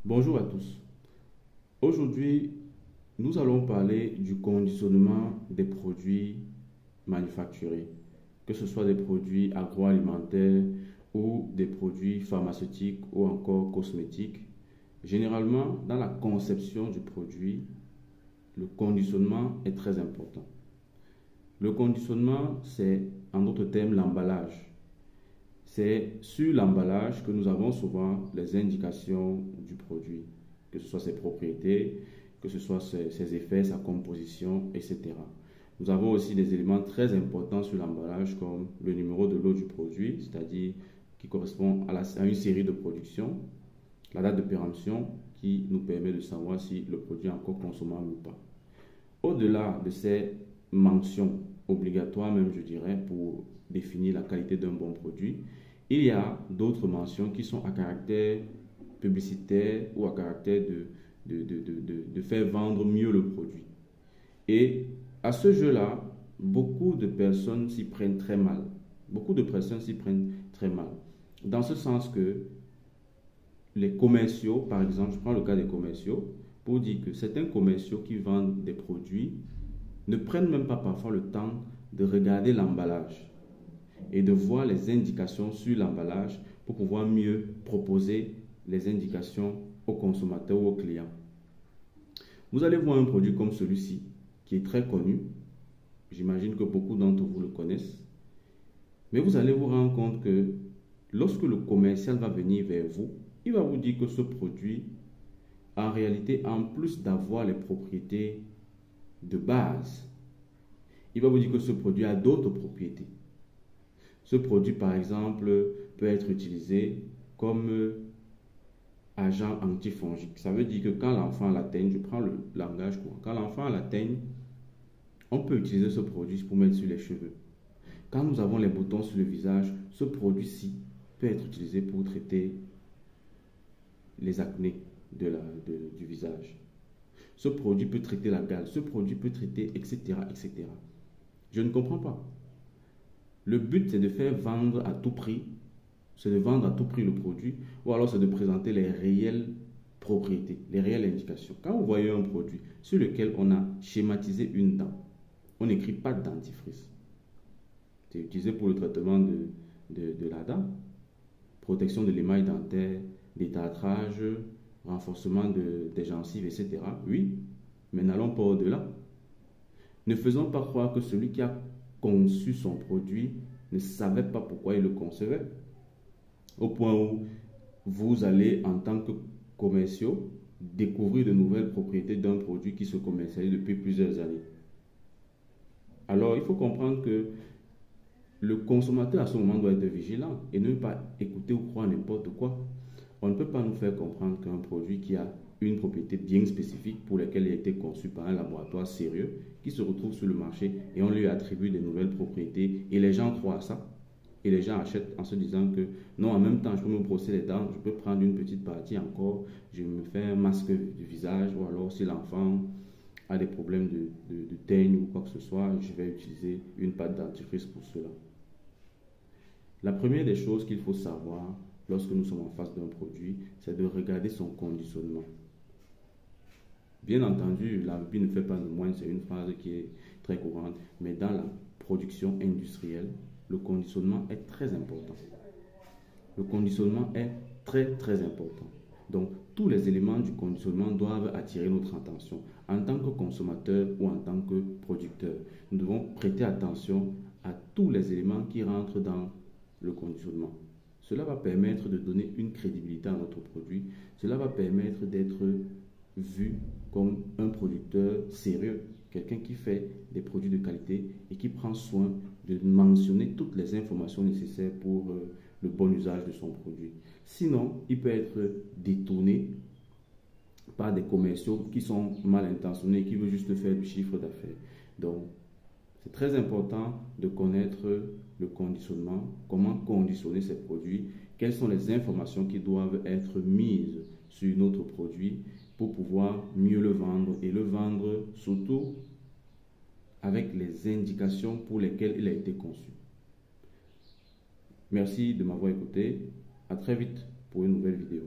Bonjour à tous. Aujourd'hui, nous allons parler du conditionnement des produits manufacturés, que ce soit des produits agroalimentaires ou des produits pharmaceutiques ou encore cosmétiques. Généralement, dans la conception du produit, le conditionnement est très important. Le conditionnement, c'est en d'autres termes l'emballage. C'est sur l'emballage que nous avons souvent les indications du produit, que ce soit ses propriétés, que ce soit ses effets, sa composition, etc. Nous avons aussi des éléments très importants sur l'emballage comme le numéro de lot du produit, c'est-à-dire qui correspond à une série de production, la date de péremption qui nous permet de savoir si le produit est encore consommable ou pas. Au-delà de ces mentions obligatoires, même je dirais, pour définir la qualité d'un bon produit, il y a d'autres mentions qui sont à caractère publicitaire ou à caractère de faire vendre mieux le produit. Et à ce jeu-là, beaucoup de personnes s'y prennent très mal. Beaucoup de personnes s'y prennent très mal. Dans ce sens que les commerciaux, par exemple, je prends le cas des commerciaux, pour dire que certains commerciaux qui vendent des produits ne prennent même pas parfois le temps de regarder l'emballage et de voir les indications sur l'emballage pour pouvoir mieux proposer les indications aux consommateurs ou aux clients. Vous allez voir un produit comme celui-ci, qui est très connu. J'imagine que beaucoup d'entre vous le connaissent. Mais vous allez vous rendre compte que lorsque le commercial va venir vers vous, il va vous dire que ce produit, en réalité, en plus d'avoir les propriétés de base, il va vous dire que ce produit a d'autres propriétés. Ce produit, par exemple, peut être utilisé comme agent antifongique. Ça veut dire que quand l'enfant l'atteigne, je prends le langage courant, quand l'enfant l'atteigne, on peut utiliser ce produit pour mettre sur les cheveux. Quand nous avons les boutons sur le visage, ce produit-ci peut être utilisé pour traiter les acnés du visage. Ce produit peut traiter la gale, ce produit peut traiter, etc., etc. Je ne comprends pas. Le but, c'est de faire vendre à tout prix, c'est de vendre à tout prix le produit, ou alors c'est de présenter les réelles propriétés, les réelles indications. Quand vous voyez un produit sur lequel on a schématisé une dent, on n'écrit pas dentifrice. C'est utilisé pour le traitement de la dent, protection de l'émail dentaire, détartrage, renforcement des gencives, etc. Oui, mais n'allons pas au-delà. Ne faisons pas croire que celui qui a conçu son produit ne savait pas pourquoi il le concevait. Au point où vous allez, en tant que commerciaux, découvrir de nouvelles propriétés d'un produit qui se commercialise depuis plusieurs années. Alors, il faut comprendre que le consommateur à ce moment doit être vigilant et ne pas écouter ou croire n'importe quoi. On ne peut pas nous faire comprendre qu'un produit qui a une propriété bien spécifique pour laquelle il a été conçu par un laboratoire sérieux qui se retrouve sur le marché et on lui attribue des nouvelles propriétés et les gens croient à ça. Et les gens achètent en se disant que non, en même temps, je peux me brosser les dents, je peux prendre une petite partie encore, je me fais un masque du visage, ou alors si l'enfant a des problèmes de teigne ou quoi que ce soit, je vais utiliser une pâte dentifrice pour cela. La première des choses qu'il faut savoir lorsque nous sommes en face d'un produit, c'est de regarder son conditionnement. Bien entendu, la vie ne fait pas de moins, c'est une phrase qui est très courante, mais dans la production industrielle, le conditionnement est très important. Le conditionnement est très important. Donc, tous les éléments du conditionnement doivent attirer notre attention en tant que consommateur ou en tant que producteur. Nous devons prêter attention à tous les éléments qui rentrent dans le conditionnement. Cela va permettre de donner une crédibilité à notre produit. Cela va permettre d'être vu comme un producteur sérieux, quelqu'un qui fait des produits de qualité et qui prend soin de mentionner toutes les informations nécessaires pour le bon usage de son produit. Sinon, il peut être détourné par des commerciaux qui sont mal intentionnés, qui veulent juste faire du chiffre d'affaires. Donc, c'est très important de connaître le conditionnement, comment conditionner ces produits, quelles sont les informations qui doivent être mises sur notre produit pour pouvoir mieux le vendre et le vendre surtout avec les indications pour lesquelles il a été conçu. Merci de m'avoir écouté. À très vite pour une nouvelle vidéo.